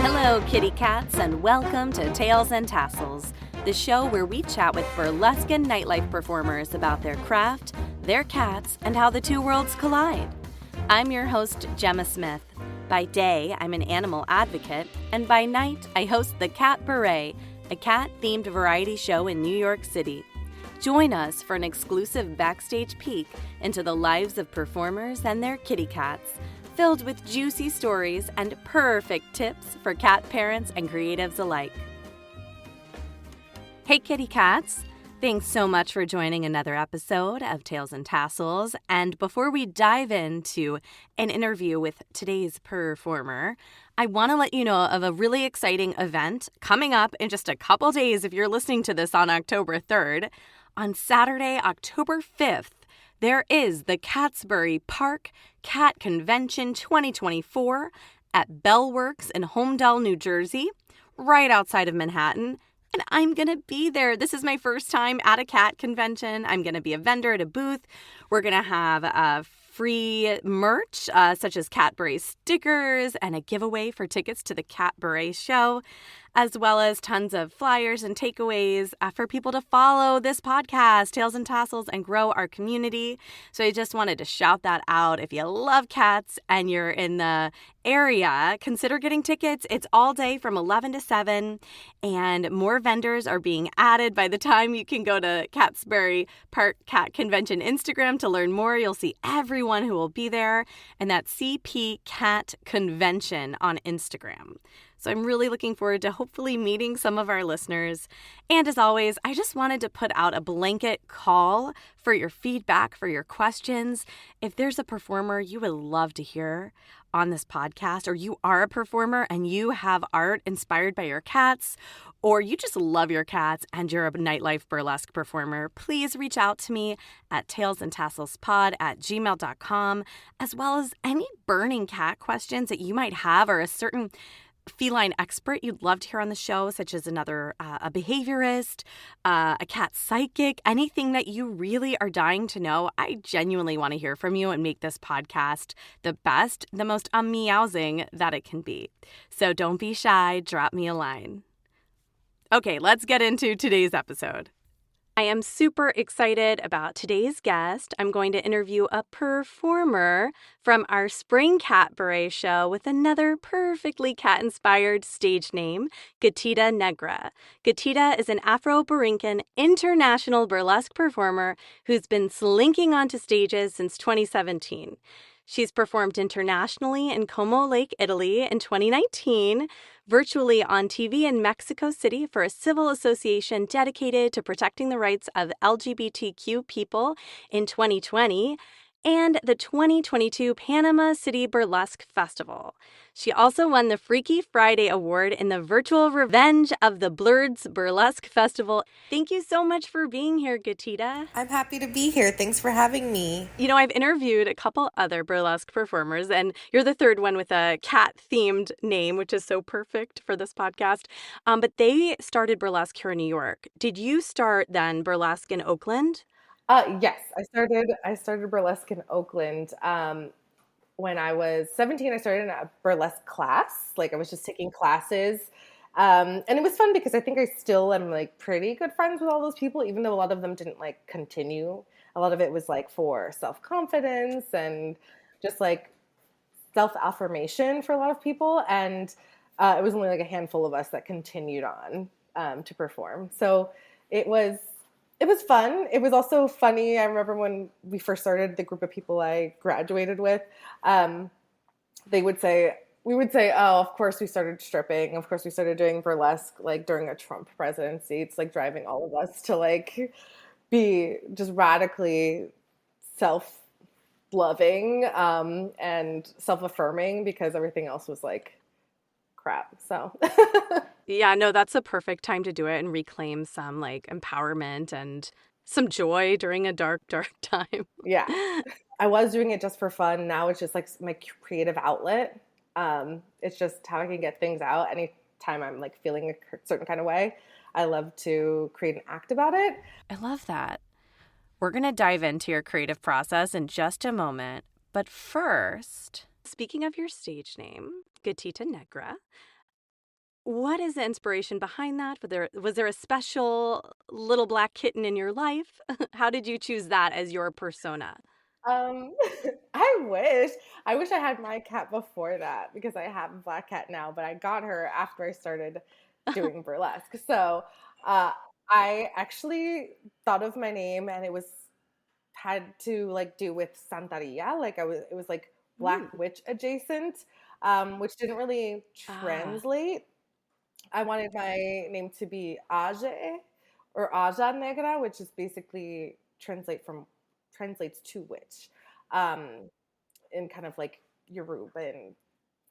Hello, kitty cats, and welcome to Tales and Tassels, the show where we chat with burlesque and nightlife performers about their craft, their cats, and how the two worlds collide. I'm your host, Gemma Smith. By day, I'm an animal advocate, and by night, I host the Catsbury, a cat-themed variety show in New York City. Join us for an exclusive backstage peek into the lives of performers and their kitty cats, filled with juicy stories and perfect tips for cat parents and creatives alike. Hey kitty cats! Thanks so much for joining another episode of Tales and Tassels. And before we dive into an interview with today's performer, I want to let you know of a really exciting event coming up in just a couple days if you're listening to this on October 3rd. On Saturday, October 5th, there is the Catsbury Park Cat Convention 2024 at Bellworks in Holmdel, New Jersey, right outside of Manhattan. And I'm going to be there. This is my first time at a cat convention. I'm going to be a vendor at a booth. We're going to have free merch, such as Catsbury stickers and a giveaway for tickets to the Catsbury show, as well as tons of flyers and takeaways for people to follow this podcast, Tales and Tassels, and grow our community. So I just wanted to shout that out. If you love cats and you're in the area, consider getting tickets. It's all day from 11 to 7, and more vendors are being added. By the time you can go to Catsbury Park Cat Convention Instagram to learn more, you'll see everyone who will be there, and that's CP Cat Convention on Instagram. So I'm really looking forward to hopefully meeting some of our listeners. And as always, I just wanted to put out a blanket call for your feedback, for your questions. If there's a performer you would love to hear on this podcast, or you are a performer and you have art inspired by your cats, or you just love your cats and you're a nightlife burlesque performer, please reach out to me at talesandtasselspod@gmail.com, as well as any burning cat questions that you might have, or a certain feline expert you'd love to hear on the show, such as a behaviorist, a cat psychic, anything that you really are dying to know. I genuinely want to hear from you and make this podcast the best, the most meowsing that it can be. So don't be shy, drop me a line. Okay, let's get into today's episode. I am super excited about today's guest. I'm going to interview a performer from our Spring Catsbury show with another perfectly cat-inspired stage name, Gatita Negra. Gatita is an Afro-Barincan international burlesque performer who's been slinking onto stages since 2017. She's performed internationally in Como Lake, Italy in 2019, virtually on TV in Mexico City for a civil association dedicated to protecting the rights of LGBTQ people in 2020, and the 2022 Panama City Burlesque Festival. She also won the Freaky Friday Award in the virtual Revenge of the Blurreds Burlesque Festival. Thank you so much for being here, Gatita. I'm happy to be here. Thanks for having me. You know, I've interviewed a couple other burlesque performers, and you're the third one with a cat-themed name, which is so perfect for this podcast. But they started burlesque here in New York. Did you start then burlesque in Oakland? Yes, I started burlesque in Oakland. When I was 17, I started in a burlesque class. Like I was just taking classes. And it was fun because I think I still am like pretty good friends with all those people, even though a lot of them didn't like continue. A lot of it was like for self-confidence and just like self-affirmation for a lot of people. And it was only like a handful of us that continued on to perform. So it was fun. It was also funny. I remember when we first started, the group of people I graduated with, we would say, oh, of course we started stripping. Of course we started doing burlesque, like during a Trump presidency. It's like driving all of us to like be just radically self-loving and self-affirming because everything else was like crap. So Yeah, no, that's a perfect time to do it and reclaim some like empowerment and some joy during a dark, dark time. Yeah. I was doing it just for fun. Now it's just like my creative outlet. It's just how I can get things out. Anytime I'm like feeling a certain kind of way, I love to create an act about it. I love that. We're going to dive into your creative process in just a moment. But first, speaking of your stage name, Gatita Negra, what is the inspiration behind that? Was there a special little black kitten in your life? How did you choose that as your persona? Um, I wish. I wish I had my cat before that because I have a black cat now, but I got her after I started doing burlesque. So, uh, I actually thought of my name and it was had to like do with Santeria. Like it was like Ooh. Black Witch adjacent, which didn't really Ah. translate. I wanted my name to be Aje or Aja Negra, which is basically translates to witch, um, in kind of like Yoruban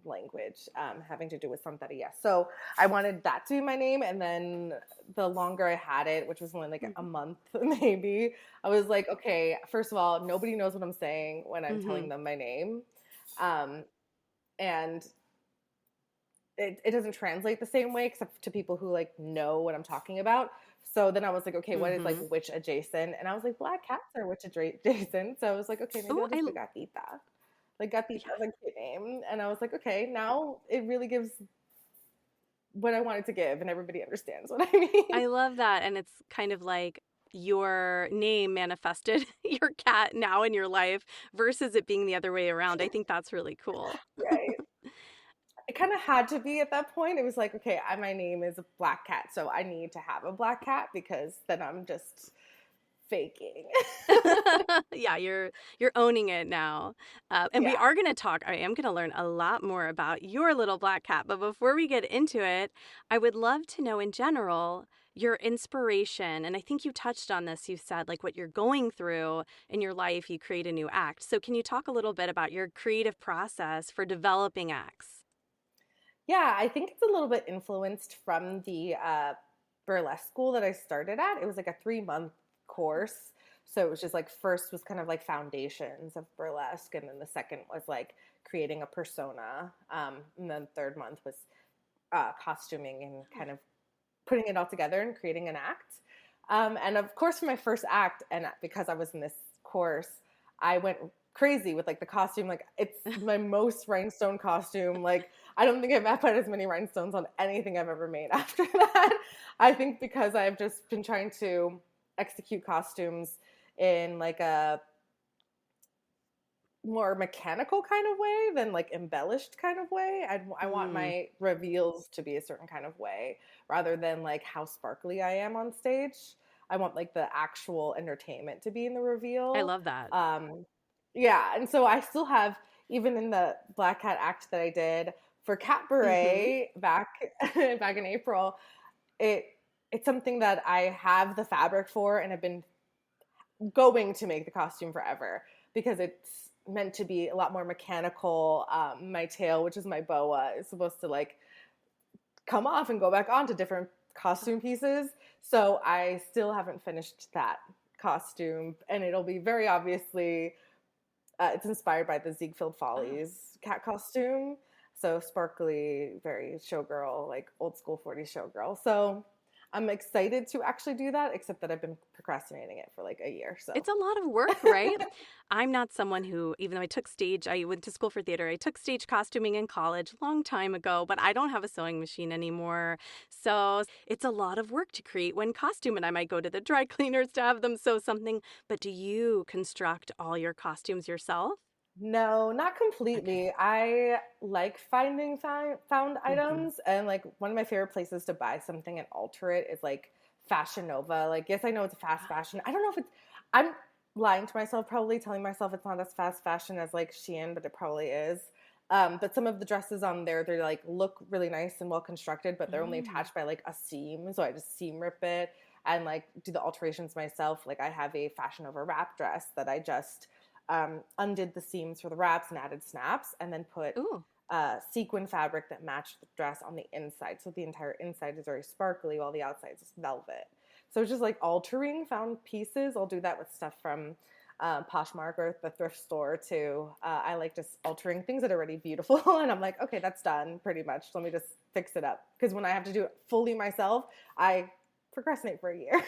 language, having to do with Santeria. So I wanted that to be my name, and then the longer I had it, which was only like a Mhm. month maybe, I was like, okay, first of all, nobody knows what I'm saying when I'm telling Mhm. them my name, um, and it doesn't translate the same way except to people who like know what I'm talking about. So then I was like, okay, what is like Mhm. witch adjacent? And I was like, black cats are witch adjacent. So I was like, okay, maybe Oh, I'll just put Gatita. Like Gatita yeah. is a cute name. And I was like, okay, now it really gives what I wanted to give and everybody understands what I mean. I love that, and it's kind of like your name manifested your cat now in your life versus it being the other way around. I think that's really cool. Right. It kind of had to be at that point. It was like, okay, my name is a black cat, so I need to have a black cat because then I'm just faking. Yeah, you're owning it now. And we Yeah. are going to talk. I am going to learn a lot more about your little black cat. But before we get into it, I would love to know in general your inspiration. And I think you touched on this. You said like what you're going through in your life, you create a new act. So can you talk a little bit about your creative process for developing acts? Yeah, I think it's a little bit influenced from the burlesque school that I started at. It was like a 3 month course. So it was just like first was kind of like foundations of burlesque, and then the second was like creating a persona. And then third month was costuming and kind of putting it all together and creating an act. And of course, for my first act, and because I was in this course, I went crazy with like the costume. Like it's my most rhinestone costume. Like I don't think I've put as many rhinestones on anything I've ever made after that. I think because I've just been trying to execute costumes in like a more mechanical kind of way than like embellished kind of way. I want Mm, my reveals to be a certain kind of way rather than like how sparkly I am on stage. I want like the actual entertainment to be in the I reveal. love that. Um, yeah, and so I still have even in the Black Cat act that I did for Mm-hmm. Catsbury back back in April. It it's something that I have the fabric for and have been going to make the costume forever because it's meant to be a lot more mechanical. My tail, which is my boa, is supposed to like come off and go back onto different costume pieces. So I still haven't finished that costume, and it'll be very obviously it's inspired by the Ziegfeld Oh. Follies cat costume. So sparkly, very showgirl, like old school 40s showgirl. So I'm excited to actually do that, except that I've been procrastinating it for like a year. So It's a lot of work, right? I'm not someone who, even though I went to school for theater, I took stage costuming in college a long time ago, but I don't have a sewing machine anymore. So it's a lot of work to create one costume, and I might go to the dry cleaners to have them sew something. But do you construct all your costumes yourself? no, not Okay. completely. I like finding found Mm-hmm. items, and like one of my favorite places to buy something and alter it is like Fashion Nova. Like, yes, I know it's a fast fashion. I don't know if it's. I'm lying to myself, probably telling myself it's not as fast fashion as like Shein, but it probably is. But some of the dresses on there, they're like look really nice and well constructed, but they're only Mm. attached by like a seam, so I just seam rip it and like do the alterations myself. Like I have a Fashion Nova wrap dress that I just undid the seams for the wraps and added snaps, and then put Ooh. sequin fabric that matched the dress on the inside. So the entire inside is very sparkly while the outside is velvet. So it's just like altering found pieces. I'll do that with stuff from Poshmark or the thrift store too. I like just altering things that are already beautiful, and I'm like, okay, that's done pretty much. Let me just fix it up because when I have to do it fully myself, I procrastinate for a year.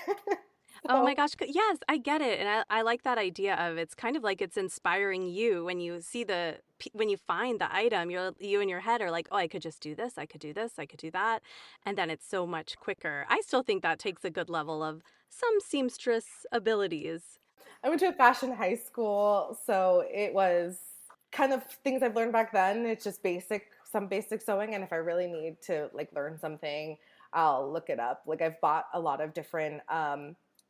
Oh my So gosh. Yes, I get it. And I like that idea of it's kind of like it's inspiring you when you see the when you find the item, you in your head are like, oh, I could just do this, I could do this, I could do that, and then it's so much quicker. I still think that takes a good level of some seamstress abilities. I went to a fashion high school, so it was kind of things I've learned back then. It's just some basic sewing, and if I really need to like learn something, I'll look it up. Like I've bought a lot of different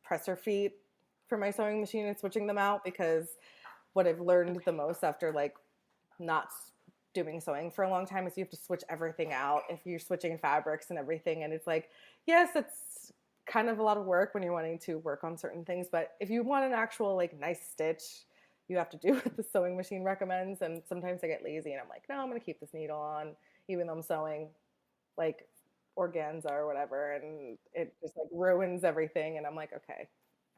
presser feet for my sewing machine and switching them out because what I've learned the most after like not doing sewing for a long time is you have to switch everything out if you're switching fabrics and everything. And it's like, yes, it's kind of a lot of work when you're wanting to work on certain things, but if you want an actual like nice stitch, you have to do what the sewing machine recommends. And sometimes I get lazy and I'm like, no, I'm going to keep this needle on even though I'm sewing like organza or whatever, and it just like ruins everything. And I'm like, okay,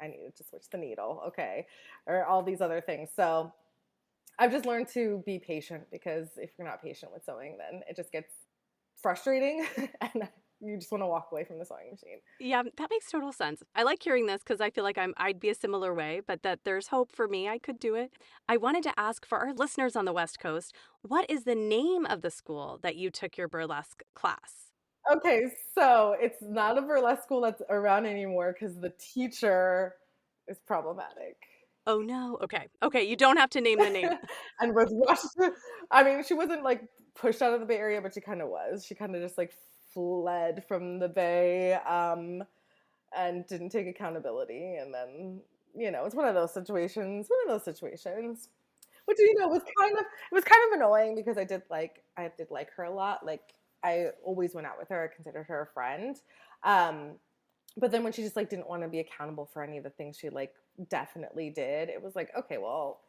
I needed to switch the needle, okay, or all these other things. So I've just learned to be patient because if you're not patient with sewing, then it just gets frustrating and you just want to walk away from the sewing machine. Yeah, that makes total sense. I like hearing this because I feel like I'd be a similar way, but that there's hope for me. I could do it. I wanted to ask for our listeners on the West Coast, what is the name of the school that you took your burlesque class? Okay, so it's not a burlesque school that's around anymore because the teacher is problematic. Oh no. Okay. Okay, you don't have to name the name. And was rushed. I mean, she wasn't like pushed out of the Bay Area, but she kind of was. She kind of just like fled from the Bay and didn't take accountability. And then, it's one of those situations. Which was kind of annoying because I did like her a lot. Like I always went out with her. I considered her a friend. But then when she just like didn't want to be accountable for any of the things she like definitely did, it was like, okay, well,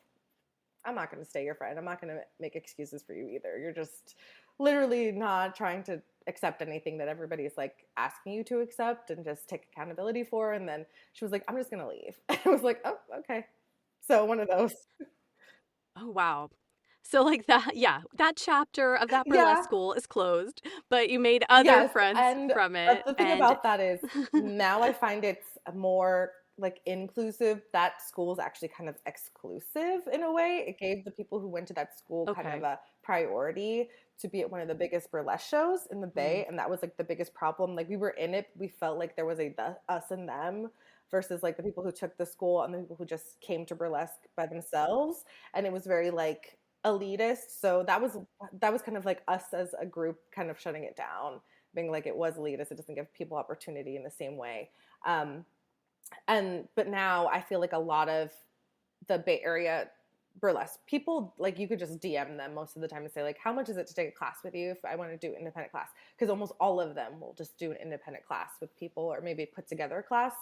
I'm not going to stay your friend. I'm not going to make excuses for you either. You're just literally not trying to accept anything that everybody's like asking you to accept and just take accountability for. And then she was like, I'm just going to leave. I was like, oh, okay. So one of those. Oh wow. So like that, yeah, that chapter of that burlesque Yeah. school is closed, but you made other Yes. friends And from it. the thing about that is now I find it's more like inclusive. That school is actually kind of exclusive in a way. It gave the people who went to that school kind Okay. of a priority to be at one of the biggest burlesque shows in the Bay. And that was like the biggest problem. Like we were in it, we felt like there was us and them versus like the people who took the school and the people who just came to burlesque by themselves. And it was very like elitist. So that was kind of like us as a group kind of shutting it down, being like it was elitist. It doesn't give people opportunity in the same way. But now I feel like a lot of the Bay Area burlesque people, like you could just DM them most of the time and say like, how much is it to take a class with you if I want to do independent class? Because almost all of them will just do an independent class with people or maybe put together a class.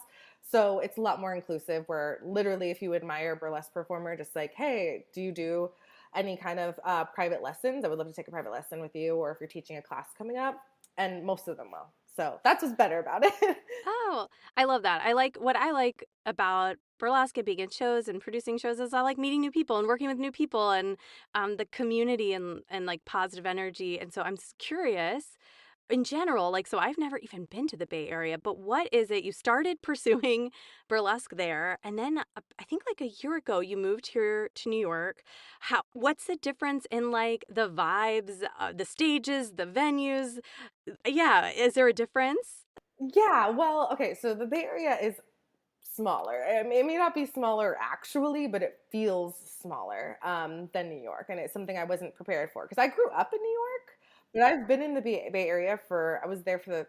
So it's a lot more inclusive where literally if you admire a burlesque performer, just like, hey, do you do any kind of private lessons? I would love to take a private lesson with you, or if you're teaching a class coming up. And most of them will. So that's what's better about it. Oh, I love that. What I like about burlesque and being in shows and producing shows is I like meeting new people and working with new people and the community and like positive energy. And so I'm curious in general, like, so I've never even been to the Bay Area, but what is it? You started pursuing burlesque there, and then I think like a year ago you moved here to New York. What's the difference in like the vibes, the stages, the venues? Yeah, is there a difference? Yeah, well, okay, so the Bay Area is smaller. I mean, it may not be smaller actually, but it feels smaller than New York, and it's something I wasn't prepared for because I grew up in New York, but I've been in the Bay Area I was there for the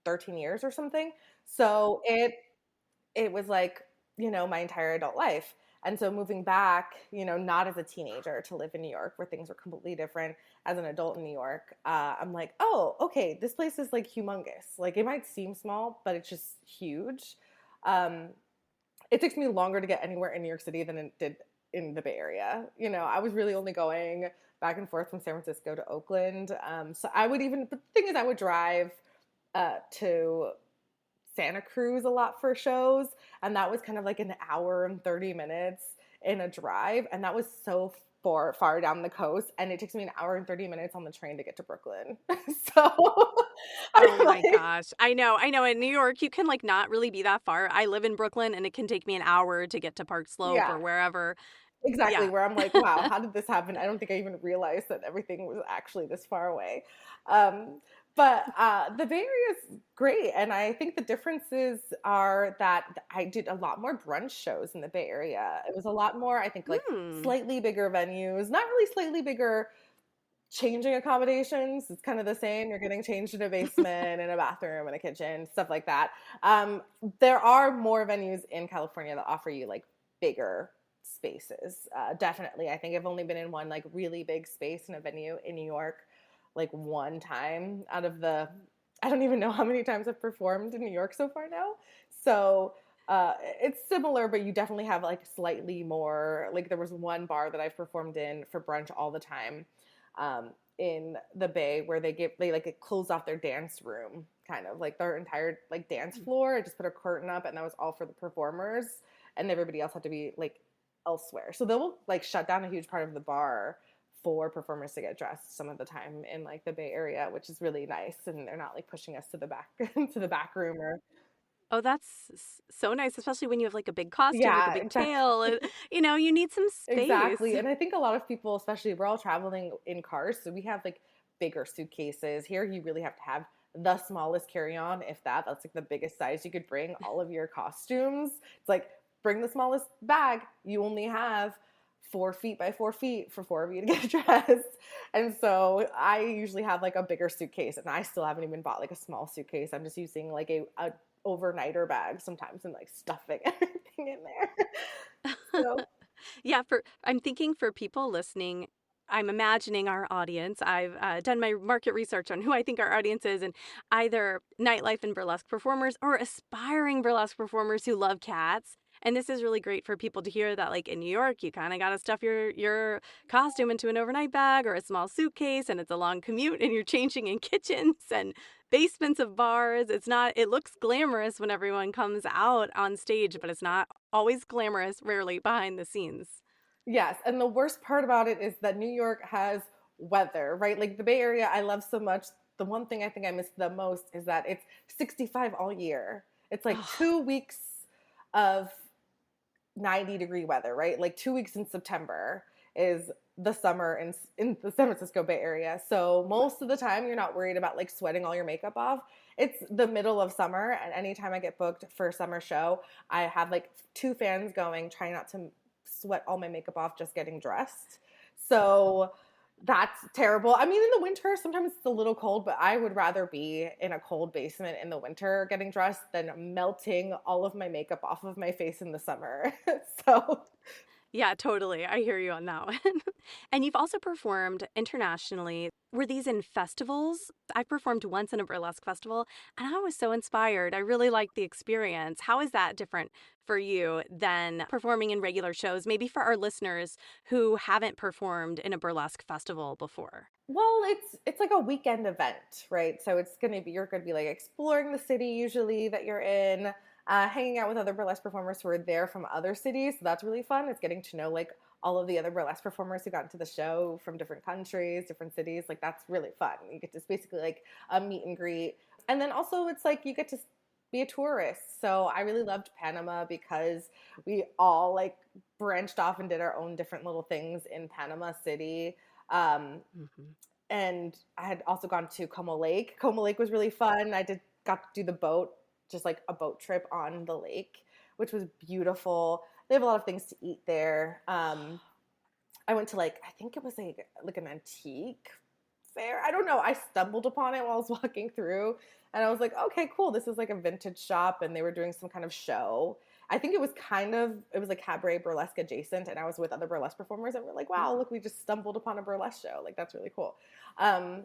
13 years or something. So it was like, my entire adult life. And so moving back, not as a teenager to live in New York where things were completely different as an adult in New York, I'm like, oh, okay, this place is like humongous. Like it might seem small, but it's just huge. Um, it takes me longer to get anywhere in New York City than it did in the Bay Area. I was really only going back and forth from San Francisco to Oakland. But the thing is, I would drive to Santa Cruz a lot for shows, and that was kind of like an hour and 30 minutes in a drive, and that was so far down the coast, and it takes me an hour and 30 minutes on the train to get to Brooklyn. So Oh I'm my like, gosh. I know. I know. In New York, you can like not really be that far. I live in Brooklyn and it can take me an hour to get to Park Slope yeah. or wherever. Exactly, Yeah. where I'm like, wow, how did this happen? I don't think I even realized that everything was actually this far away. Um, but the Bay Area is great. And I think the differences are that I did a lot more brunch shows in the Bay Area. It was a lot more, I think, like Hmm. slightly bigger venues, not really slightly bigger changing accommodations. It's kind of the same. You're getting changed in a basement and a bathroom and a kitchen, stuff like that. Um, there are more venues in California that offer you like bigger spaces. Definitely. I think I've only been in one like really big space in a venue in New York, like one time out of the, I don't even know how many times I've performed in New York so far now. So it's similar, but you definitely have like slightly more. Like there was one bar that I've performed in for brunch all the time in the Bay where they like closed off their dance room, kind of like their entire like dance floor. I just put a curtain up, and that was all for the performers, and everybody else had to be like elsewhere. So they'll like shut down a huge part of the bar for performers to get dressed some of the time in like the Bay Area, which is really nice. And they're not like pushing us to the back to the back room or Oh, that's so nice, especially when you have like a big costume with a yeah, big exactly. tail. And, you need some space. Exactly. And I think a lot of people, especially we're all traveling in cars, so we have like bigger suitcases. Here you really have to have the smallest carry-on, if that. That's like the biggest size you could bring all of your costumes. It's like bring the smallest bag. You only have 4 feet by 4 feet for four of you to get dressed. And so I usually have like a bigger suitcase, and I still haven't even bought like a small suitcase. I'm just using like a overnighter bag sometimes and like stuffing everything in there. So Yeah, I'm thinking for people listening, I'm imagining our audience. I've done my market research on who I think our audience is, and either nightlife and burlesque performers or aspiring burlesque performers who love cats. And this is really great for people to hear that, like in New York, you kind of got to stuff your costume into an overnight bag or a small suitcase, and it's a long commute, and you're changing in kitchens and basements of bars. It's not. It looks glamorous when everyone comes out on stage, but it's not always glamorous, rarely behind the scenes. yes, and the worst part about it is that New York has weather, right? Like the Bay Area, I love so much. The one thing I think I miss the most is that it's 65 all year. It's like Oh, 2 weeks of 90-degree weather, right? Like 2 weeks in September is the summer in the San Francisco Bay Area. So most of the time you're not worried about like sweating all your makeup off. It's the middle of summer, and anytime I get booked for a summer show, I have like two fans going, trying not to sweat all my makeup off just getting dressed. So that's terrible. I mean, in the winter, sometimes it's a little cold, but I would rather be in a cold basement in the winter getting dressed than melting all of my makeup off of my face in the summer. So, yeah, totally. I hear you on that one. And you've also performed internationally. Were these in festivals? I performed once in a burlesque festival and I was so inspired. I really liked the experience. How is that different for you than performing in regular shows? Maybe for our listeners who haven't performed in a burlesque festival before. well, it's like a weekend event, right? So you're gonna be like exploring the city usually that you're in, hanging out with other burlesque performers who are there from other cities. So that's really fun. It's getting to know like all of the other burlesque performers who got into the show from different countries, different cities. Like that's really fun. You get to basically like a meet and greet, and then also it's like you get to be a tourist. So I really loved Panama because we all like branched off and did our own different little things in Panama City. Um, Mhm. and I had also gone to Como Lake. Como Lake was really fun. Got to do the boat, just like a boat trip on the lake, which was beautiful. They have a lot of things to eat there. I went to like I think it was like an antique fair. I don't know. I stumbled upon it while I was walking through, and I was like, okay, cool. This is like a vintage shop, and they were doing some kind of show. I think it was like cabaret burlesque adjacent, and I was with other burlesque performers, and we're like, wow, look, we just stumbled upon a burlesque show. Like that's really cool. Um,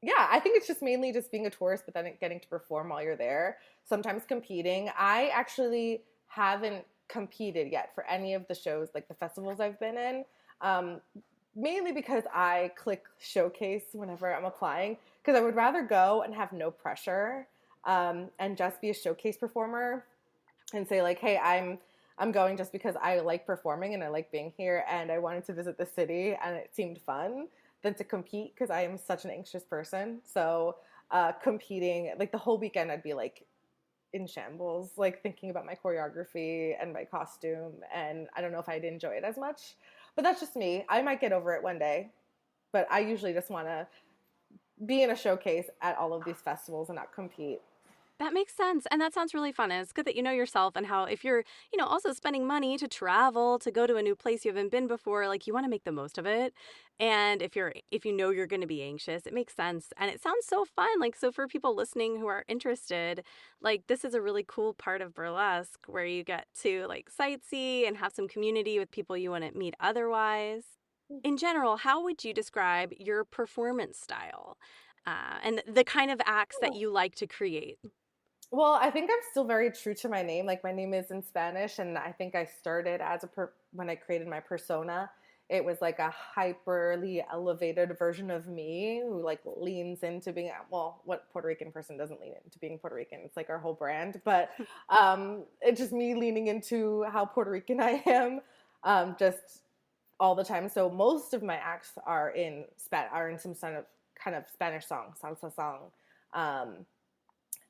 yeah, I think it's just mainly just being a tourist, but then getting to perform while you're there. Sometimes competing. I actually haven't competed yet for any of the shows, like the festivals I've been in. Um, Mainly because I click showcase whenever I'm applying, because I would rather go and have no pressure and just be a showcase performer and say like, hey, I'm going just because I like performing and I like being here and I wanted to visit the city and it seemed fun than to compete because I am such an anxious person. So competing like the whole weekend, I'd be like in shambles, like thinking about my choreography and my costume, and I don't know if I'd enjoy it as much. But that's just me. I might get over it one day, but I usually just want to be in a showcase at all of these festivals and not compete. That makes sense. And that sounds really fun. And it's good that you know yourself and how if you're, also spending money to travel, to go to a new place you haven't been before, like you want to make the most of it. And if you know you're going to be anxious, it makes sense. And it sounds so fun. Like so for people listening who are interested, like this is a really cool part of burlesque where you get to like sightsee and have some community with people you wouldn't meet otherwise. In general, how would you describe your performance style? And the kind of acts that you like to create? Well, I think I'm still very true to my name. Like my name is in Spanish, and I think I started as when I created my persona. It was like a hyperly elevated version of me who like leans into being well, what Puerto Rican person doesn't lean into being Puerto Rican? It's like our whole brand, but it's just me leaning into how Puerto Rican I am, just all the time. So most of my acts are in some kind of Spanish song, salsa song. Um,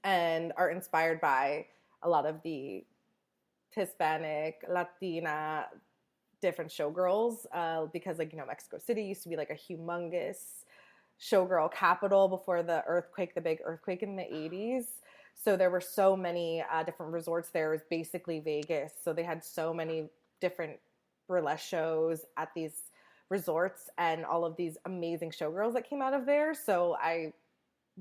and are inspired by a lot of the Hispanic, Latina, different showgirls. Because, like, Mexico City used to be like a humongous showgirl capital before the earthquake, the big earthquake in the 80s. So there were so many different resorts there. It was basically Vegas. So they had so many different burlesque shows at these resorts and all of these amazing showgirls that came out of there. So I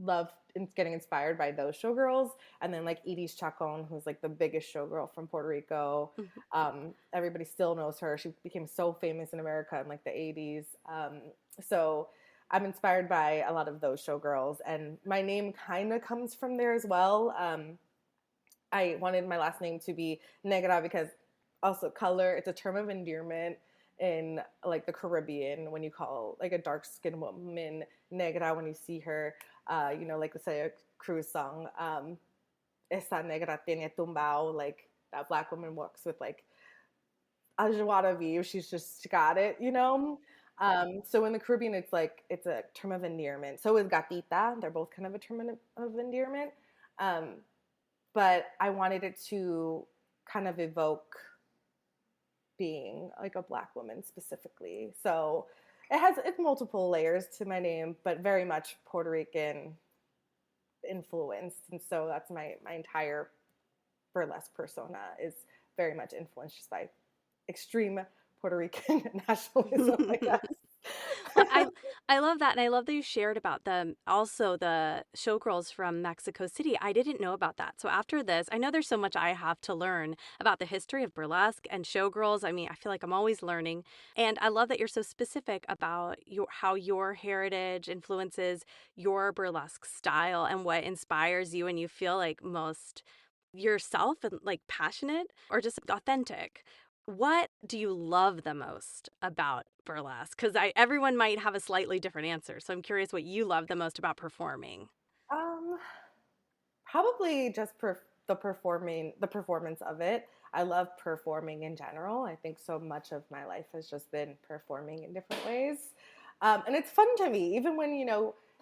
loved getting inspired by those showgirls. And then like Edie's Chacon, who's like the biggest showgirl from Puerto Rico. Everybody still knows her. She became so famous in America in like the 80s. So I'm inspired by a lot of those showgirls. And my name kind of comes from there as well. I wanted my last name to be Negra because also color, it's a term of endearment in like the Caribbean when you call like a dark skinned woman Negra when you see her. Like let's say a cruise song, esa negra tiene tumbao, like that black woman walks with like a joie de vivre, she got it. So in the Caribbean, it's a term of endearment. So is gatita, they're both kind of a term of endearment. But I wanted it to kind of evoke being like a black woman specifically. So it's multiple layers to my name, but very much Puerto Rican influenced. And so that's my entire burlesque persona is very much influenced by extreme Puerto Rican nationalism, I guess. I love that, and I love that you shared about the showgirls from Mexico City. I didn't know about that. So after this, I know there's so much I have to learn about the history of burlesque and showgirls. I mean, I feel like I'm always learning, and I love that you're so specific about how your heritage influences your burlesque style and what inspires you, and you feel like most yourself and like passionate or just authentic. What do you love the most about burlesque? Because everyone might have a slightly different answer. So I'm curious what you love the most about performing. Um, Probably just the performance of it. I love performing in general. I think so much of my life has just been performing in different ways, and it's fun to me, even when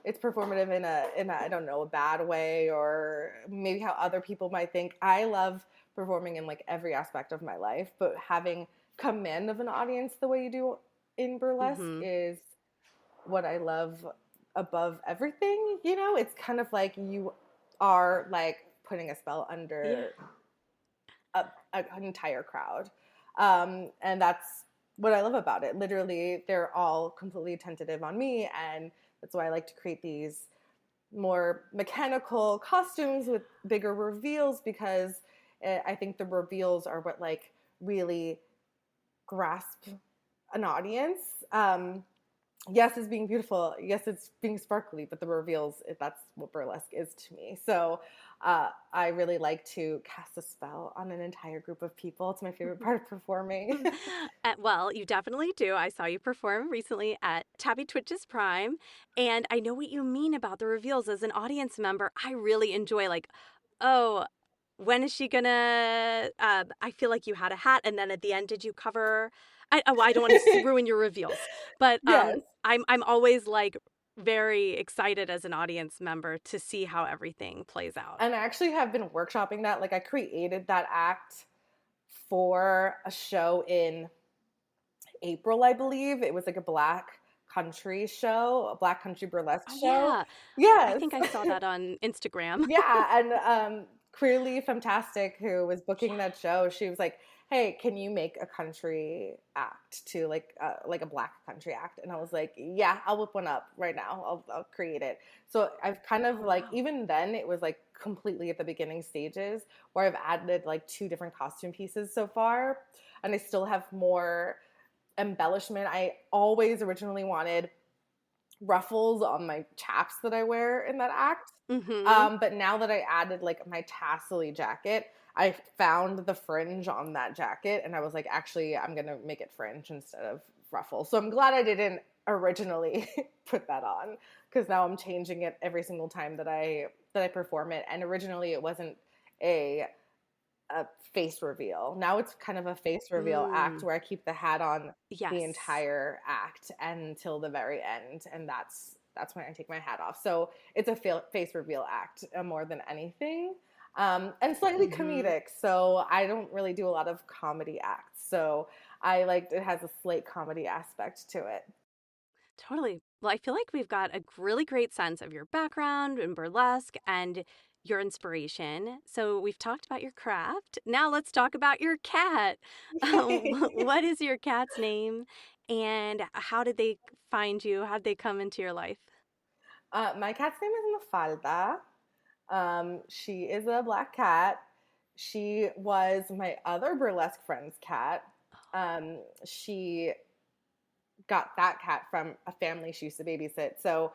it's performative in a I don't know, a bad way or maybe how other people might think. I love performing in like every aspect of my life, but having command of an audience the way you do in burlesque Mm-hmm. is what I love above everything. It's kind of like you are like putting a spell Yeah. under an entire crowd. And that's what I love about it. Literally, they're all completely attentive on me. And that's why I like to create these more mechanical costumes with bigger reveals because I think the reveals are what like really grasp an audience. Yes, it's being beautiful. Yes, it's being sparkly, but the reveals, that's what burlesque is to me. So I really like to cast a spell on an entire group of people. It's my favorite part of performing. Well, you definitely do. I saw you perform recently at Tabby Twitch's Prime, and I know what you mean about the reveals. As an audience member, I really enjoy like, oh, when is she gonna? I feel like you had a hat, and then at the end, did you cover? I don't want to ruin your reveals, but Yes. I'm always like very excited as an audience member to see how everything plays out. And I actually have been workshopping that. Like I created that act for a show in April, I believe. It was like a black country show, a black country burlesque Oh, show. yeah. I Yes. think I saw that on Instagram. Yeah, and Clearly Fantastic, who was booking that show, she was like, "Hey, can you make a country act to like a black country act?" And I was like, "Yeah, I'll whip one up right now. I'll create it." So I've kind of Oh, like wow. even then it was like completely at the beginning stages where I've added like two different costume pieces so far, and I still have more embellishment. I always originally wanted ruffles on my chaps that I wear in that act. Mm-hmm. But now that I added like my tassely jacket, I found the fringe on that jacket and I was like, actually, I'm going to make it fringe instead of ruffles. So I'm glad I didn't originally put that on because now I'm changing it every single time that I perform it. And originally it wasn't a a face reveal. Now it's kind of a face reveal act Mm. where I keep the hat on the Yes. entire act until the very end, and that's when I take my hat off. So it's a face reveal act more than anything, and slightly Mm-hmm. comedic. So I don't really do a lot of comedy acts. So I like it has a slight comedy aspect to it. Totally. Well, I feel like we've got a really great sense of your background in burlesque and your inspiration. So we've talked about your craft. Now let's talk about your cat. What is your cat's name and how did they find you? How did they come into your life? My cat's name is Mafalda. She is a black cat. She was my other burlesque friend's cat. She got that cat from a family she used to babysit. So,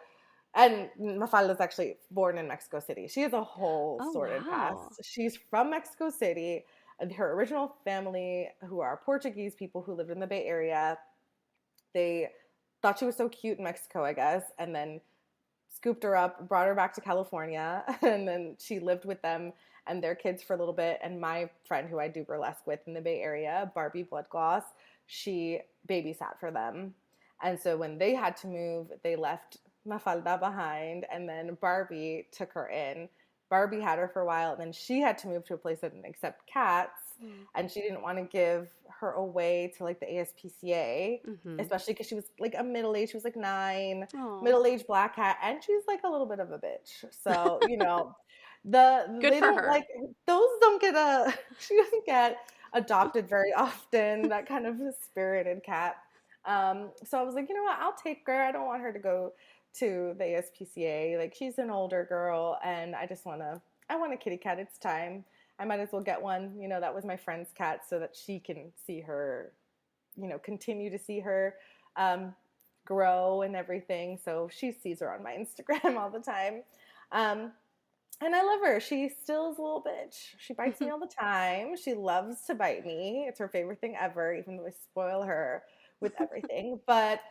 and Mafalda is actually born in Mexico City. She has a whole Oh, sordid wow. past. She's from Mexico City. And her original family, who are Portuguese people who lived in the Bay Area, they thought she was so cute in Mexico, I guess, and then scooped her up, brought her back to California, and then she lived with them and their kids for a little bit. And my friend, who I do burlesque with in the Bay Area, Barbie Bloodgloss, she babysat for them. And so when they had to move, they left Mafalda behind, and then Barbie took her in. Barbie had her for a while, and then she had to move to a place that didn't accept cats, Mm. and she didn't want to give her away to like the ASPCA, Mm-hmm. especially because she was like a middle age. She was like 9, Oh, middle-aged black cat, and she's like a little bit of a bitch. So, good they for don't her. like those don't get a she doesn't get adopted very often, that kind of spirited cat. So I was like, you know what, I'll take her. I don't want her to go to the ASPCA. Like she's an older girl and I want a kitty cat. It's time. I might as well get one. That was my friend's cat so that she can see her, continue to see her um, grow and everything. So she sees her on my Instagram all the time. Um, and I love her. She still is a little bitch. She bites me all the time. She loves to bite me. It's her favorite thing ever, even though I spoil her with everything. But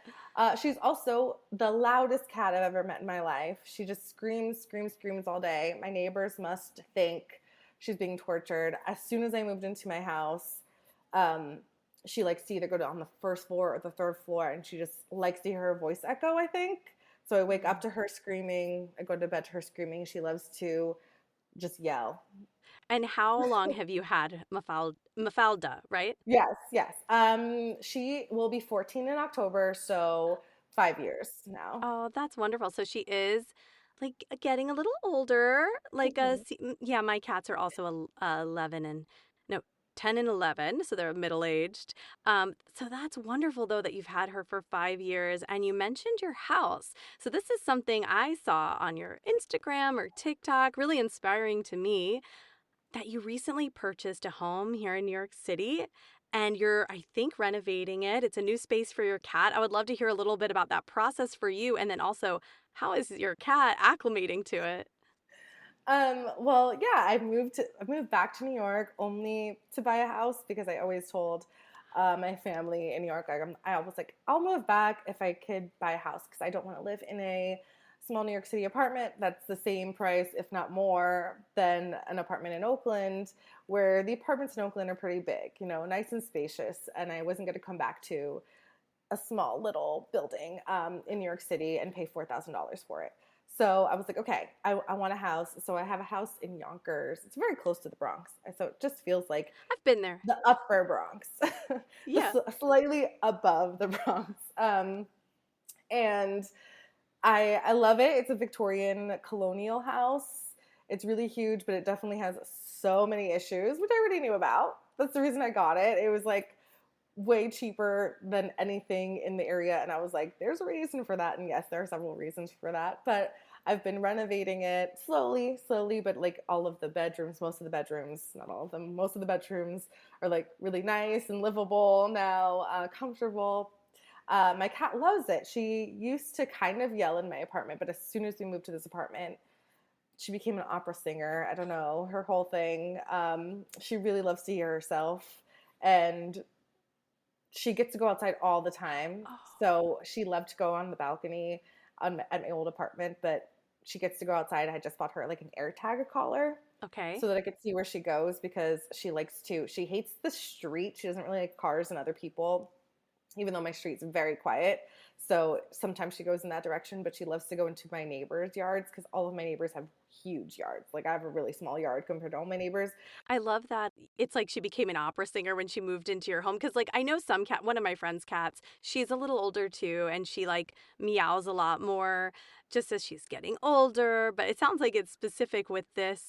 she's also the loudest cat I've ever met in my life. She just screams, screams, screams all day. My neighbors must think she's being tortured. As soon as I moved into my house, um, she likes to either go to on the first floor or the third floor, and she just likes to hear her voice echo, I think. So I wake up to her screaming. I go to bed to her screaming. She loves to just yell. And how long have you had Mafalda, right? Yes, yes. She will be 14 in October, so 5 years now. Oh, that's wonderful. So she is like getting a little older. Mhm. Yeah, my cats are also 11 and no, 10 and 11, so they're middle-aged. So that's wonderful though that you've had her for 5 years and you mentioned your house. So this is something I saw on your Instagram or TikTok, really inspiring to me that you recently purchased a home here in New York City and you're, I think, renovating it. It's a new space for your cat. I would love to hear a little bit about that process for you. And then also, how is your cat acclimating to it? Well, yeah, I moved back to New York only to buy a house because I always told my family in New York, I was like, I'll move back if I could buy a house because I don't want to live in a small New York City apartment that's the same price, if not more, than an apartment in Oakland, where the apartments in Oakland are pretty big, nice and spacious. And I wasn't going to come back to a small little building in New York City and pay $4,000 for it. So I was like, okay, I want a house. So I have a house in Yonkers. It's very close to the Bronx. So it just feels like I've been there. the upper Bronx, Yeah. slightly above the Bronx. And I love it. It's a Victorian colonial house. It's really huge, but it definitely has so many issues, which I already knew about. That's the reason I got it. It was like way cheaper than anything in the area. And I was like, there's a reason for that. And yes, there are several reasons for that. But I've been renovating it slowly, but like all of the bedrooms, most of the bedrooms, not all of them, most of the bedrooms are like really nice and livable now, comfortable. My cat loves it. She used to kind of yell in my apartment, but as soon as we moved to this apartment, she became an opera singer. I don't know, her whole thing. She really loves to hear herself. And she gets to go outside all the time. Oh, So she loved to go on the balcony at my old apartment, but she gets to go outside. I just bought her like an air tag collar okay. so that I could see where she goes because she hates the street. She doesn't really like cars and other people, even though my street's very quiet. So sometimes she goes in that direction, but she loves to go into my neighbors' yards because all of my neighbors have huge yards. Like I have a really small yard compared to all my neighbors. I love that it's like she became an opera singer when she moved into your home. Cause like I know some cat, one of my friend's cats, she's a little older too, and she like meows a lot more just as she's getting older. But it sounds like it's specific with this.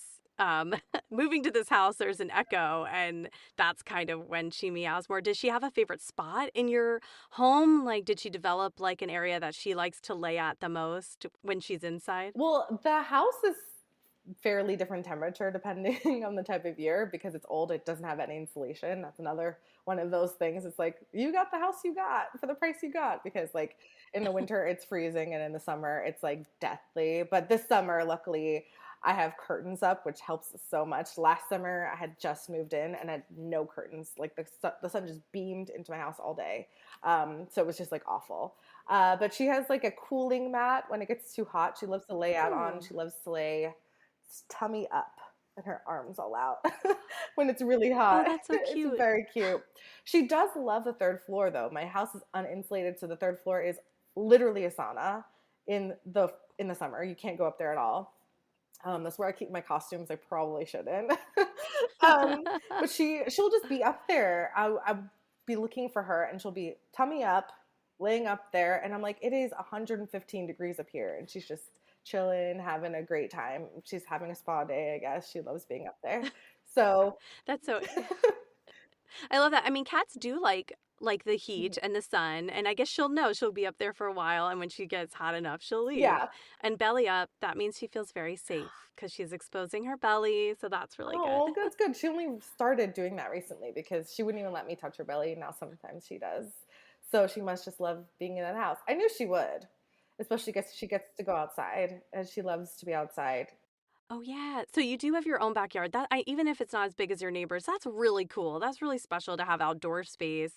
Moving to this house, there's an echo, and that's kind of when she meows more. Does she have a favorite spot in your home? Like, did she develop like an area that she likes to lay at the most when she's inside? Well, the house is fairly different temperature depending on the type of year because it's old. It doesn't have any insulation. That's another one of those things. It's like you got the house you got for the price you got because like in the winter it's freezing and in the summer it's like deathly. But this summer, luckily, I have curtains up, which helps so much. Last summer, I had just moved in and had no curtains. Like the sun just beamed into my house all day. So it was just like awful. But she has like a cooling mat when it gets too hot. She loves to lay out on. Oh, She loves to lay tummy up and her arms all out when it's really oh, hot. that's so It's cute. very cute. She does love the third floor though. My house is uninsulated, so the third floor is literally a sauna in the summer. You can't go up there at all. That's where I keep my costumes. I probably shouldn't. But she'll just be up there. I'll be looking for her, and she'll be tummy up, laying up there, and I'm like, it is 115 degrees up here, and she's just chilling, having a great time. She's having a spa day, I guess. She loves being up there. So That's so I love that. I mean, cats do like the heat and the sun, and I guess she'll know she'll be up there for a while, and when she gets hot enough, she'll leave. yeah. And belly up, that means she feels very safe because she's exposing her belly, so that's really good. Oh, that's good. She only started doing that recently because she wouldn't even let me touch her belly. Now sometimes she does. So she must just love being in that house. I knew she would, especially because she gets to go outside and she loves to be outside. Oh yeah. So you do have your own backyard. That I even if it's not as big as your neighbors, that's really cool. That's really special to have outdoor space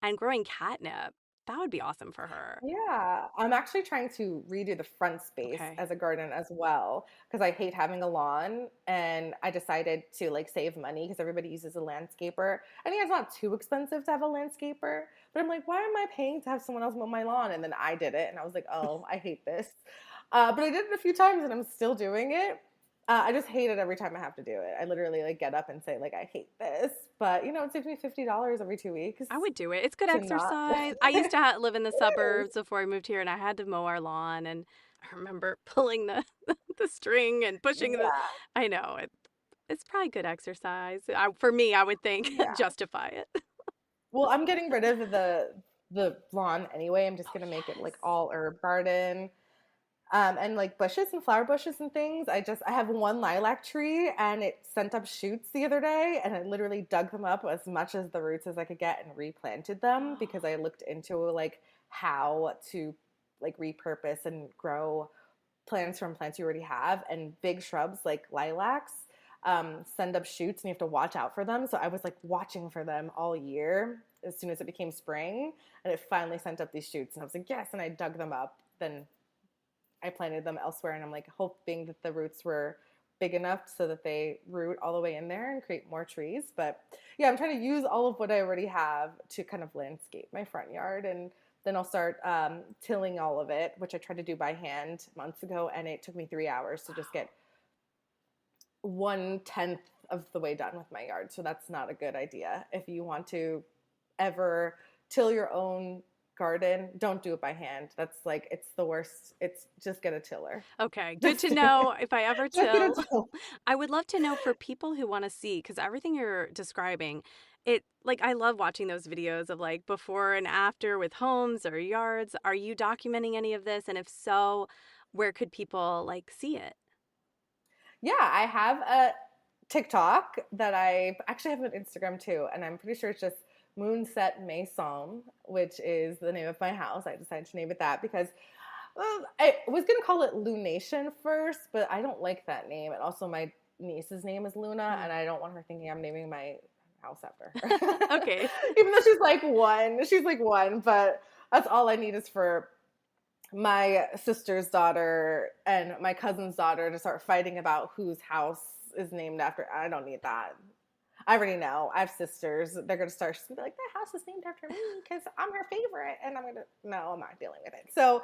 and growing catnip. That would be awesome for her. Yeah, I'm actually trying to redo the front space Okay. as a garden as well because I hate having a lawn and I decided to like save money because everybody uses a landscaper. I think it's not too expensive to have a landscaper, but I'm like, why am I paying to have someone else mow my lawn? And then I did it and I was like, oh, I hate this. But I did it a few times and I'm still doing it. I just hate it every time I have to do it. I literally like get up and say like I hate this, but you know it saves me $50 every 2 weeks I would do it. It's good to not. exercise. I used to live in the suburbs before I moved here, and I had to mow our lawn. And I remember pulling the the string and pushing the. Yeah, I know it's probably good exercise. For me, I would think yeah. justify it. Well, I'm getting rid of the lawn anyway. I'm just Oh gonna make it yes. like all herb garden. And like bushes and flower bushes and things. I have one lilac tree and it sent up shoots the other day and I literally dug them up as much as the roots as I could get and replanted them Oh, because I looked into like how to like repurpose and grow plants from plants you already have and big shrubs like lilacs send up shoots and you have to watch out for them. So I was like watching for them all year as soon as it became spring and it finally sent up these shoots and I was like, yes, and I dug them up. Then I planted them elsewhere and I'm like hoping that the roots were big enough so that they root all the way in there and create more trees. But yeah, I'm trying to use all of what I already have to kind of landscape my front yard and Then I'll start tilling all of it, which I tried to do by hand months ago, and it took me 3 hours to just get 1/10 of the way done with my yard. So that's not a good idea. If you want to ever till your own garden, don't do it by hand. That's like, it's the worst. It's just get a tiller. Okay, good to know if I ever Just get a till. tiller. I would love to know for people who want to see, because everything you're describing, it like I love watching those videos of like before and after with homes or yards. Are you documenting any of this? And if so, where could people like see it? Yeah, I have a TikTok that I actually have an Instagram too, and I'm pretty sure it's just Moonset Maison, which is the name of my house. I decided to name it that because I was going to call it Lunation first, but I don't like that name. And also, my niece's name is Luna, and I don't want her thinking I'm naming my house after her. Okay. Even though she's like one, but that's all I need is for my sister's daughter and my cousin's daughter to start fighting about whose house is named after. I don't need that. I already know. I have sisters. They're going to start. She's going to be like, that house is named after me because I'm her favorite. And I'm going to, no, I'm not dealing with it. So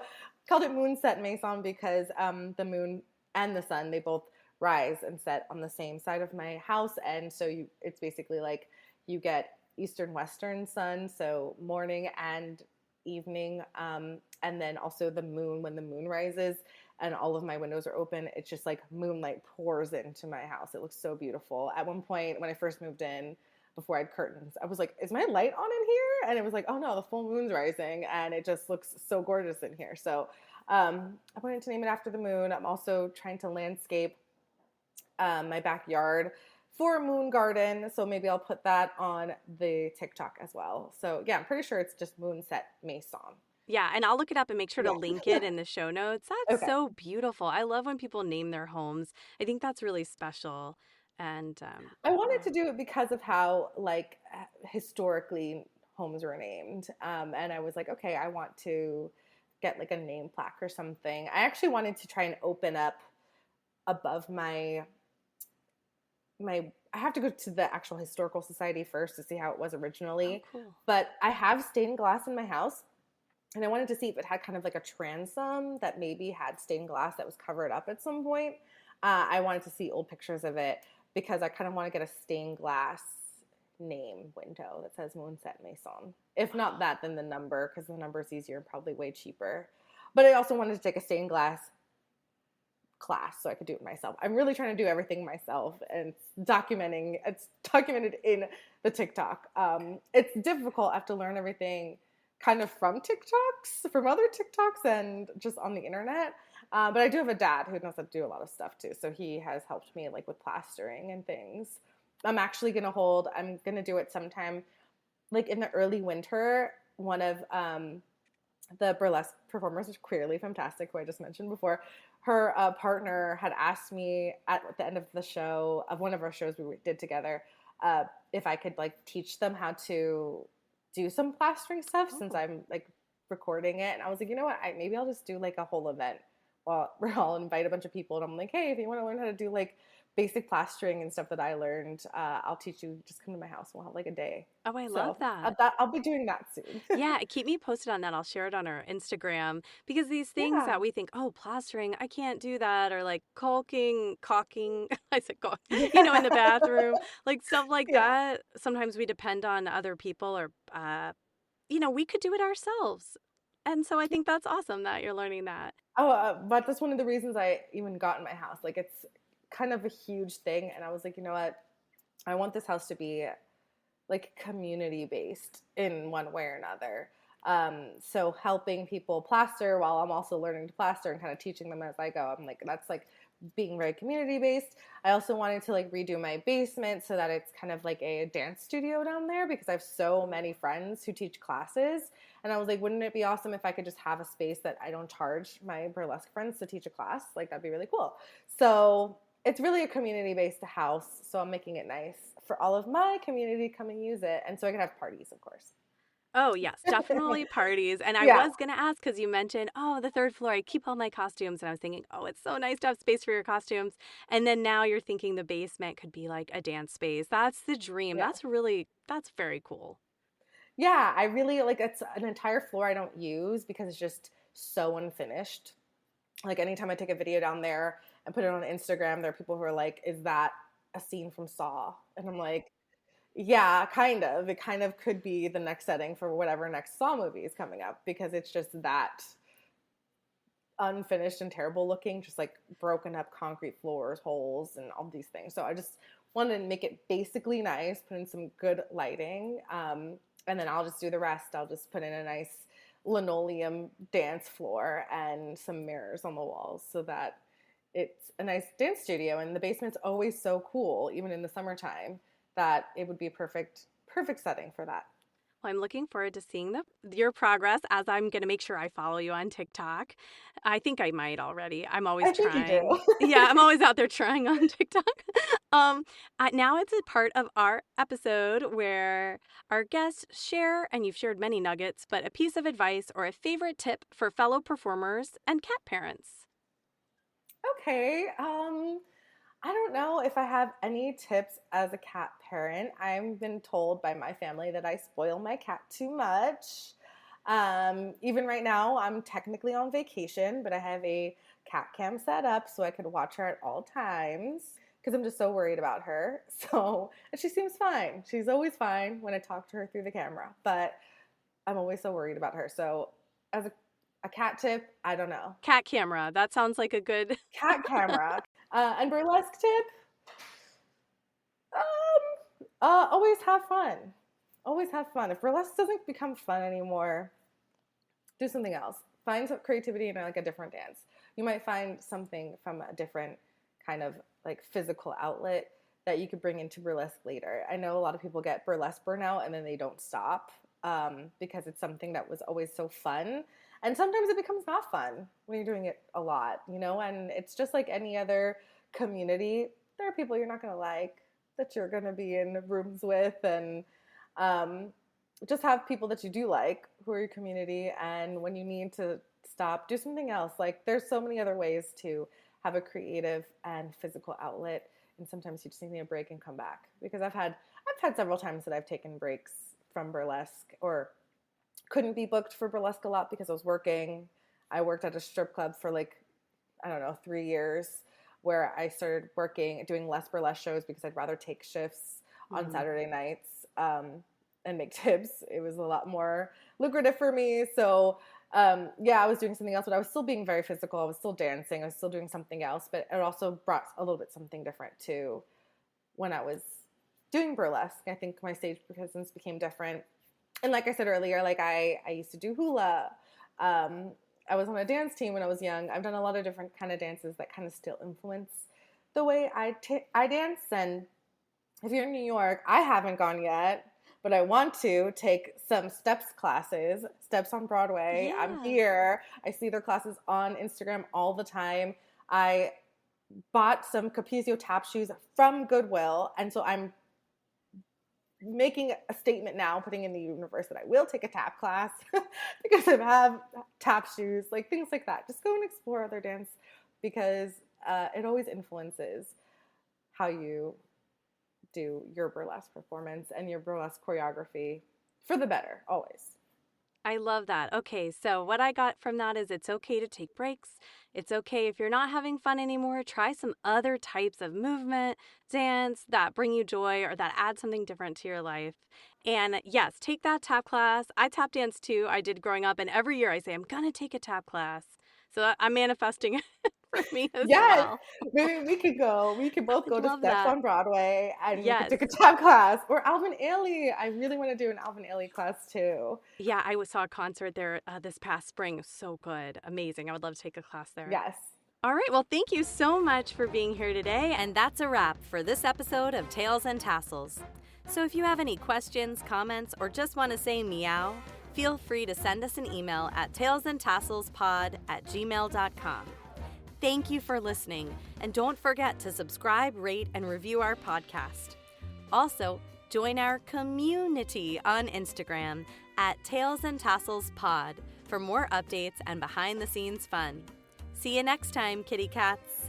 called it Moonset Maison because the moon and the sun, they both rise and set on the same side of my house. And so it's basically like you get eastern, western sun. So morning and evening. And then also the moon, when the moon rises and all of my windows are open, it's just like moonlight pours into my house. It looks so beautiful. At one point when I first moved in, before I had curtains, I was like, is my light on in here? And it was like, oh no, the full moon's rising and it just looks so gorgeous in here. So I wanted to name it after the moon. I'm also trying to landscape my backyard for a moon garden. So maybe I'll put that on the TikTok as well. So yeah, I'm pretty sure it's just Moonset Maison. Yeah, and I'll look it up and make sure to Yeah. link it in the show notes. That's Okay. so beautiful. I love when people name their homes. I think that's really special. And I wanted yeah. to do it because of how like historically homes were named. And I was like, okay, I want to get like a name plaque or something. I actually wanted to try and open up above my I have to go to the actual historical society first to see how it was Oh, originally. cool. But I have stained glass in my house, and I wanted to see if it had kind of like a transom that maybe had stained glass that was covered up at some point. I wanted to see old pictures of it because I kind of want to get a stained glass name window that says Moonset Maison. If not that, then the number, because the number is easier and probably way cheaper. But I also wanted to take a stained glass class so I could do it myself. I'm really trying to do everything myself, and it's documented in the TikTok. It's difficult. I have to learn everything kind of from other TikToks and just on the internet. But I do have a dad who knows how to do a lot of stuff too. So he has helped me like with plastering and things. I'm going to do it sometime like in the early winter. One of the burlesque performers is clearly fantastic, who I just mentioned before. Her partner had asked me at the end of the show, of one of our shows we did together, if I could like teach them how to do some plastering stuff since I'm like recording it. And I was like, you know what? Maybe I'll just do like a whole event. Well, I'll invite a bunch of people, and I'm like, hey, if you want to learn how to do like basic plastering and stuff that I learned, I'll teach you. Just come to my house. We'll have like a day. Oh, I So love that. I'll be doing that soon. Yeah, keep me posted on that. I'll share it on our Instagram because these things Yeah. that we think, oh, plastering, I can't do that, or like caulking, I said caulk, in the bathroom, like stuff like Yeah. that. Sometimes we depend on other people or, we could do it ourselves. And so I think that's awesome that you're learning that. Oh, but that's one of the reasons I even got in my house. Like, it's kind of a huge thing, and I was like, you know what? I want this house to be like community based in one way or another. So helping people plaster while I'm also learning to plaster and kind of teaching them as I go. I'm like, that's like being very community based. I also wanted to like redo my basement so that it's kind of like a dance studio down there because I have so many friends who teach classes. And I was like, wouldn't it be awesome if I could just have a space that I don't charge my burlesque friends to teach a class? Like, that'd be really cool. So it's really a community-based house, so I'm making it nice for all of my community to come and use it, and so I can have parties, of course. Oh, yes, definitely parties. And I Yeah, was going to ask because you mentioned, oh, the third floor, I keep all my costumes. And I was thinking, oh, it's so nice to have space for your costumes. And then now you're thinking the basement could be like a dance space. That's the dream. yeah. That's very cool. Yeah, I really like it's an entire floor I don't use because it's just so unfinished. Like anytime I take a video down there and put it on Instagram, there are people who are like, "Is that a scene from Saw?" And I'm like, "Yeah, kind of. It kind of could be the next setting for whatever next Saw movie is coming up because it's just that unfinished and terrible looking, just like broken up concrete floors, holes, and all these things." So I just wanted to make it basically nice, put in some good lighting, and then I'll just do the rest. I'll just put in a nice linoleum dance floor and some mirrors on the walls so that it's a nice dance studio. And the basement's always so cool, even in the summertime, that it would be a perfect setting for that. Well, I'm looking forward to seeing your progress as I'm going to make sure I follow you on TikTok. I think I might already. I'm always I think you trying. do. Yeah, I'm always out there trying on TikTok. Now it's a part of our episode where our guests share, and you've shared many nuggets, but a piece of advice or a favorite tip for fellow performers and cat parents. Okay. I don't know if I have any tips as a cat parent. I've been told by my family that I spoil my cat too much. Even right now, I'm technically on vacation, but I have a cat cam set up so I could watch her at all times because I'm just so worried about her. So, and she seems fine. She's always fine when I talk to her through the camera, but I'm always so worried about her. So, as a cat tip, I don't know. Cat camera. That sounds like a good. Cat camera. And burlesque tip, always have fun. Always have fun. If burlesque doesn't become fun anymore, do something else. Find some creativity in like a different dance. You might find something from a different kind of like physical outlet that you could bring into burlesque later. I know a lot of people get burlesque burnout and then they don't stop because it's something that was always so fun. And sometimes it becomes not fun when you're doing it a lot, you know, and it's just like any other community. There are people you're not going to like that you're going to be in rooms with, and just have people that you do like who are your community. And when you need to stop, do something else. Like there's so many other ways to have a creative and physical outlet. And sometimes you just need a break and come back, because I've had several times that I've taken breaks from burlesque or couldn't be booked for burlesque a lot because I was working. I worked at a strip club for like, I don't know, 3 years, where I started doing less burlesque shows because I'd rather take shifts on Saturday nights and make tips. It was a lot more lucrative for me. So yeah, I was doing something else, but I was still being very physical. I was still dancing. I was still doing something else, but it also brought a little bit something different too when I was doing burlesque. I think my stage presence became different. And like I said earlier, like I used to do hula. I was on a dance team when I was young. I've done a lot of different kind of dances that kind of still influence the way I dance. And if you're in New York, I haven't gone yet, but I want to take some steps classes, Steps on Broadway. Yeah. I'm here. I see their classes on Instagram all the time. I bought some Capizio tap shoes from Goodwill, and so I'm making a statement now, putting in the universe that I will take a tap class because I have tap shoes, like things like that. Just go and explore other dance because it always influences how you do your burlesque performance and your burlesque choreography for the better, always. I love that. Okay, so what I got from that is it's okay to take breaks. It's okay if you're not having fun anymore, try some other types of movement, dance that bring you joy or that add something different to your life. And yes, take that tap class. I tap dance too. I did growing up, and every year I say, I'm going to take a tap class. So I'm manifesting it for me as well. Maybe we could go. We could both go to Steps on Broadway and we could take a tap class. Or Alvin Ailey. I really want to do an Alvin Ailey class too. Yeah, I saw a concert there this past spring. So good. Amazing. I would love to take a class there. Yes. All right. Well, thank you so much for being here today. And that's a wrap for this episode of Tails and Tassels. So if you have any questions, comments, or just want to say meow, feel free to send us an email at tailsandtasselspod@gmail.com. Thank you for listening, and don't forget to subscribe, rate, and review our podcast. Also, join our community on Instagram at tailsandtasselspod for more updates and behind-the-scenes fun. See you next time, kitty cats.